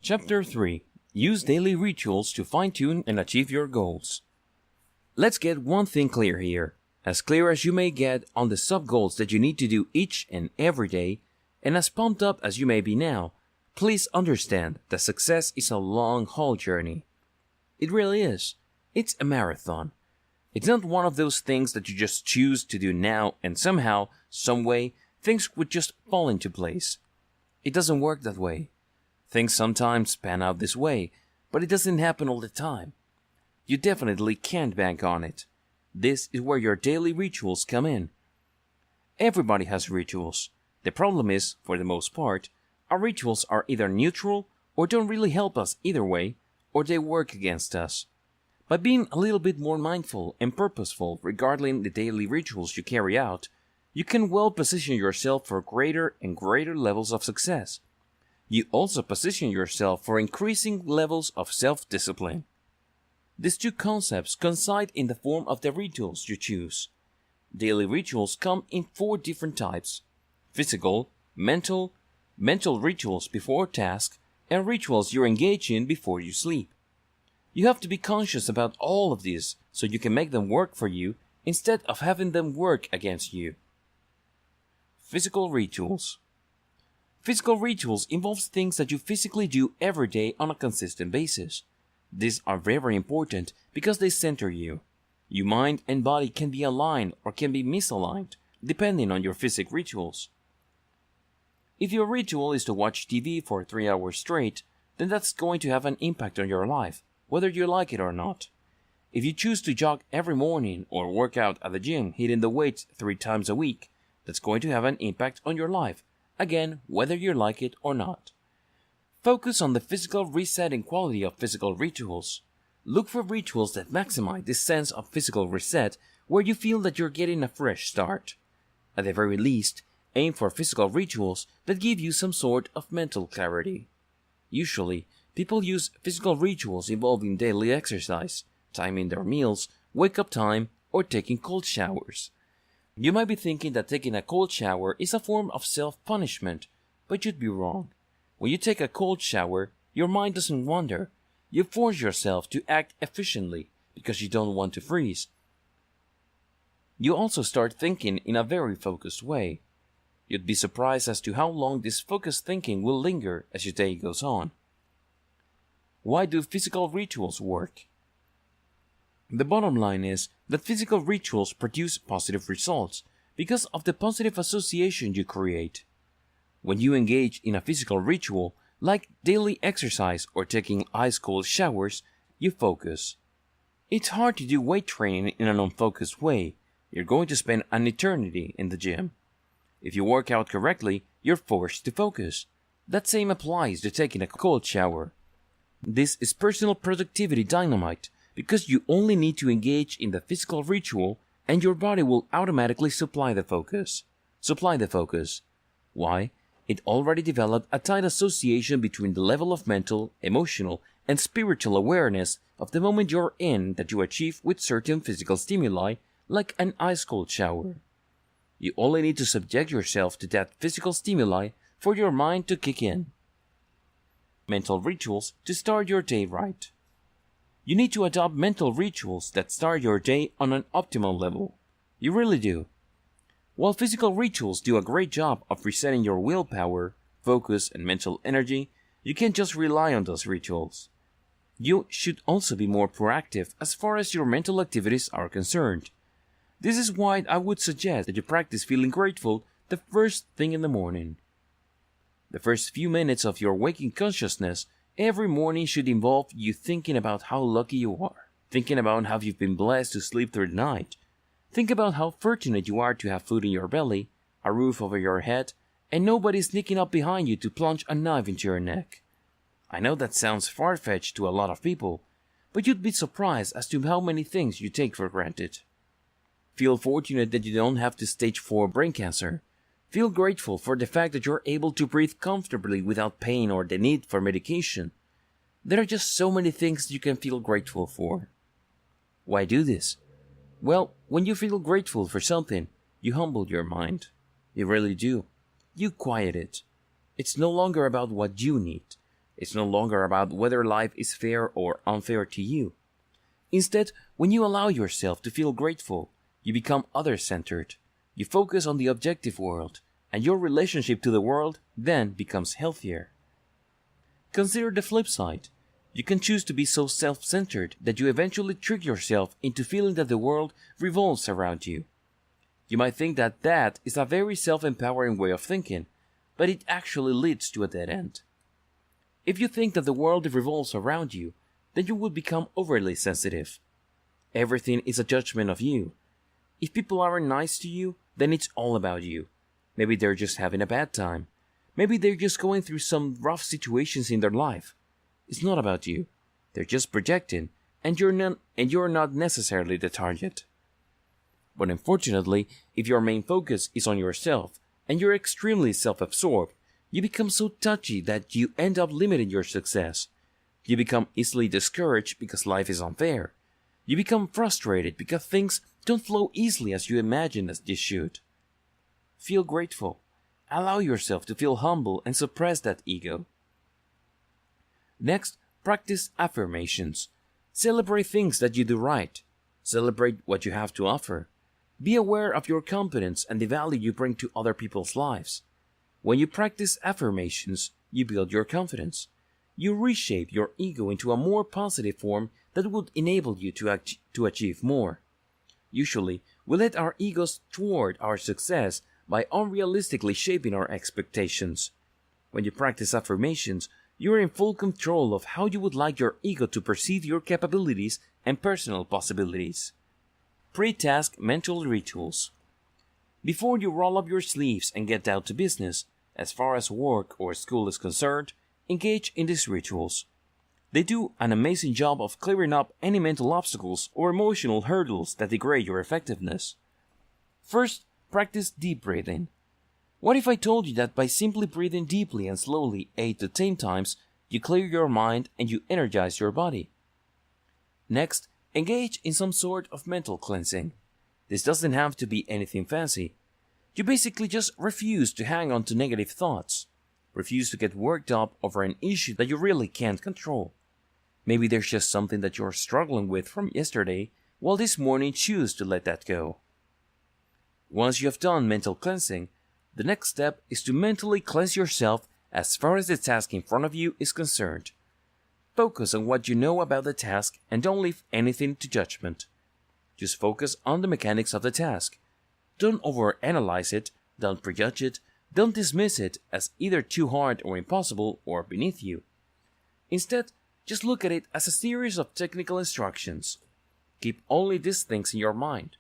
Chapter 3. Use daily rituals to fine-tune and achieve your goals. Let's get one thing clear here, as clear as you may get on the sub-goals that you need to do each and every day, and as pumped up as you may be now. Please understand that success is a long-haul journey. It really is. It's a marathon. It's not one of those things that you just choose to do now and somehow, some way, things would just fall into place. It doesn't work that way. Things sometimes pan out this way, but it doesn't happen all the time. You definitely can't bank on it. This is where your daily rituals come in. Everybody has rituals. The problem is, for the most part, our rituals are either neutral or don't really help us either way, or they work against us. By being a little bit more mindful and purposeful regarding the daily rituals you carry out, you can well position yourself for greater and greater levels of success. You also position yourself for increasing levels of self-discipline. These two concepts coincide in the form of the rituals you choose. Daily rituals come in 4 different types: physical, mental rituals before task, and rituals you engage in before you sleep. You have to be conscious about all of these so you can make them work for you instead of having them work against you. Physical rituals. Physical rituals involves things that you physically do every day on a consistent basis. These are very important because they center you. Your mind and body can be aligned or can be misaligned, depending on your physical rituals. If your ritual is to watch TV for 3 hours straight, then that's going to have an impact on your life, whether you like it or not. If you choose to jog every morning or work out at the gym hitting the weights 3 times a week, that's going to have an impact on your life, again, whether you like it or not. Focus on the physical resetting quality of physical rituals. Look for rituals that maximize this sense of physical reset where you feel that you're getting a fresh start. At the very least, aim for physical rituals that give you some sort of mental clarity. Usually, people use physical rituals involving daily exercise, timing their meals, wake-up time, or taking cold showers. You might be thinking that taking a cold shower is a form of self-punishment, but you'd be wrong. When you take a cold shower, your mind doesn't wander. You force yourself to act efficiently because you don't want to freeze. You also start thinking in a very focused way. You'd be surprised as to how long this focused thinking will linger as your day goes on. Why do physical rituals work? The bottom line is that physical rituals produce positive results because of the positive association you create. When you engage in a physical ritual, like daily exercise or taking ice-cold showers, you focus. It's hard to do weight training in an unfocused way. You're going to spend an eternity in the gym. If you work out correctly, you're forced to focus. That same applies to taking a cold shower. This is personal productivity dynamite, because you only need to engage in the physical ritual and your body will automatically supply the focus. Why? It already developed a tight association between the level of mental, emotional, and spiritual awareness of the moment you're in that you achieve with certain physical stimuli, like an ice-cold shower. You only need to subject yourself to that physical stimuli for your mind to kick in. Mental rituals to start your day right. You need to adopt mental rituals that start your day on an optimal level. You really do. While physical rituals do a great job of resetting your willpower, focus, and mental energy, you can't just rely on those rituals. You should also be more proactive as far as your mental activities are concerned. This is why I would suggest that you practice feeling grateful the first thing in the morning. The first few minutes of your waking consciousness every morning should involve you thinking about how lucky you are, thinking about how you've been blessed to sleep through the night. Think about how fortunate you are to have food in your belly, a roof over your head, and nobody sneaking up behind you to plunge a knife into your neck. I know that sounds far-fetched to a lot of people, but you'd be surprised as to how many things you take for granted. Feel fortunate that you don't have stage 4 brain cancer. Feel grateful for the fact that you're able to breathe comfortably without pain or the need for medication. There are just so many things you can feel grateful for. Why do this? Well, when you feel grateful for something, you humble your mind. You really do. You quiet it. It's no longer about what you need. It's no longer about whether life is fair or unfair to you. Instead, when you allow yourself to feel grateful, you become other-centered. You focus on the objective world, and your relationship to the world then becomes healthier. Consider the flip side. You can choose to be so self-centered that you eventually trick yourself into feeling that the world revolves around you. You might think that that is a very self-empowering way of thinking, but it actually leads to a dead end. If you think that the world revolves around you, then you will become overly sensitive. Everything is a judgment of you. If people aren't nice to you, then it's all about you. Maybe they're just having a bad time. Maybe they're just going through some rough situations in their life. It's not about you. They're just projecting, and you're not necessarily the target. But unfortunately, if your main focus is on yourself, and you're extremely self-absorbed, you become so touchy that you end up limiting your success. You become easily discouraged because life is unfair. You become frustrated because things don't flow easily as you imagine as they should. Feel grateful. Allow yourself to feel humble and suppress that ego. Next, practice affirmations. Celebrate things that you do right. Celebrate what you have to offer. Be aware of your competence and the value you bring to other people's lives. When you practice affirmations, you build your confidence. You reshape your ego into a more positive form that would enable you to achieve more. Usually, we let our egos thwart our success by unrealistically shaping our expectations. When you practice affirmations, you are in full control of how you would like your ego to perceive your capabilities and personal possibilities. Pre-task mental rituals. Before you roll up your sleeves and get down to business, as far as work or school is concerned, engage in these rituals. They do an amazing job of clearing up any mental obstacles or emotional hurdles that degrade your effectiveness. First, practice deep breathing. What if I told you that by simply breathing deeply and slowly 8 to 10 times, you clear your mind and you energize your body? Next, engage in some sort of mental cleansing. This doesn't have to be anything fancy. You basically just refuse to hang on to negative thoughts. Refuse to get worked up over an issue that you really can't control. Maybe there's just something that you're struggling with from yesterday, well, this morning choose to let that go. Once you have done mental cleansing, the next step is to mentally cleanse yourself as far as the task in front of you is concerned. Focus on what you know about the task and don't leave anything to judgment. Just focus on the mechanics of the task. Don't overanalyze it, don't prejudge it, don't dismiss it as either too hard or impossible or beneath you. Instead, just look at it as a series of technical instructions. Keep only these things in your mind.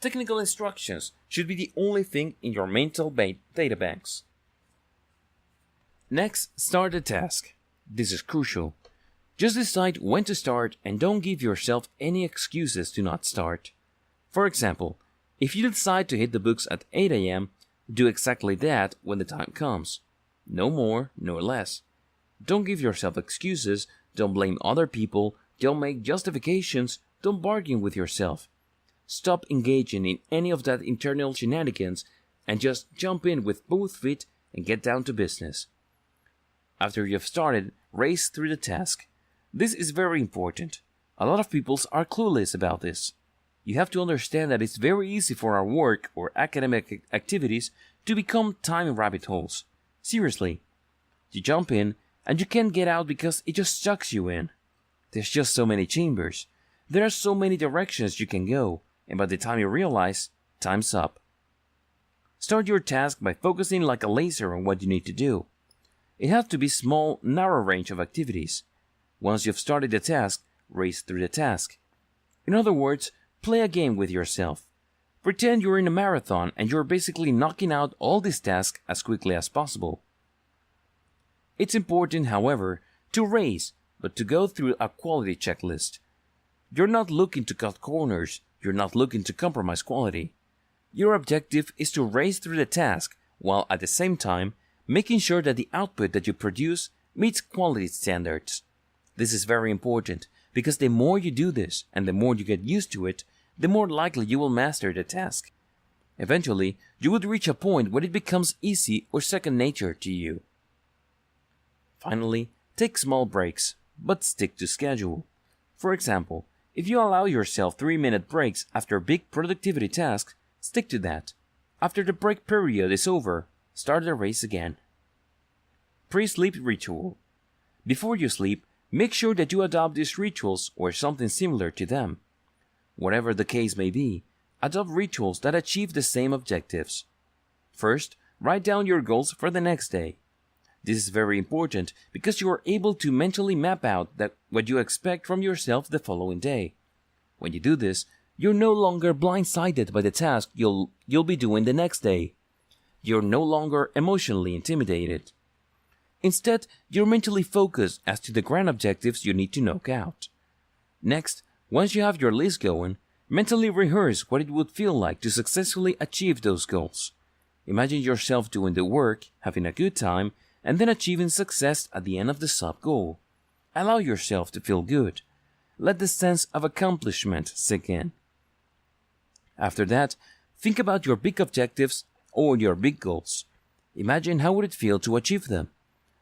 Technical instructions should be the only thing in your mental databanks. Next, start the task. This is crucial. Just decide when to start and don't give yourself any excuses to not start. For example, if you decide to hit the books at 8 a.m., do exactly that when the time comes. No more, no less. Don't give yourself excuses, don't blame other people, don't make justifications, don't bargain with yourself. Stop engaging in any of that internal shenanigans and just jump in with both feet and get down to business. After you've started, race through the task. This is very important. A lot of people are clueless about this. You have to understand that it's very easy for our work or academic activities to become time rabbit holes. Seriously. You jump in and you can't get out because it just sucks you in. There's just so many chambers. There are so many directions you can go, and by the time you realize, time's up. Start your task by focusing like a laser on what you need to do. It has to be small, narrow range of activities. Once you've started the task, race through the task. In other words, play a game with yourself. Pretend you're in a marathon and you're basically knocking out all these tasks as quickly as possible. It's important, however, to race, but to go through a quality checklist. You're not looking to cut corners, you're not looking to compromise quality. Your objective is to race through the task, while at the same time, making sure that the output that you produce meets quality standards. This is very important, because the more you do this, and the more you get used to it, the more likely you will master the task. Eventually, you would reach a point where it becomes easy or second nature to you. Finally, take small breaks, but stick to schedule. For example, if you allow yourself 3-minute breaks after big productivity tasks, stick to that. After the break period is over, start the race again. Pre-sleep ritual. Before you sleep, make sure that you adopt these rituals or something similar to them. Whatever the case may be, adopt rituals that achieve the same objectives. First, write down your goals for the next day. This is very important because you are able to mentally map out what you expect from yourself the following day. When you do this, you're no longer blindsided by the task you'll be doing the next day. You're no longer emotionally intimidated. Instead, you're mentally focused as to the grand objectives you need to knock out. Next, once you have your list going, mentally rehearse what it would feel like to successfully achieve those goals. Imagine yourself doing the work, having a good time, and then achieving success at the end of the sub-goal. Allow yourself to feel good. Let the sense of accomplishment sink in. After that, think about your big objectives or your big goals. Imagine how would it feel to achieve them.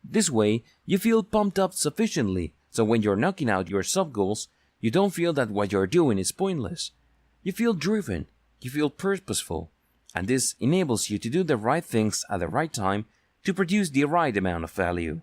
This way, you feel pumped up sufficiently so when you're knocking out your sub-goals, you don't feel that what you're doing is pointless. You feel driven, you feel purposeful, and this enables you to do the right things at the right time to produce the right amount of value.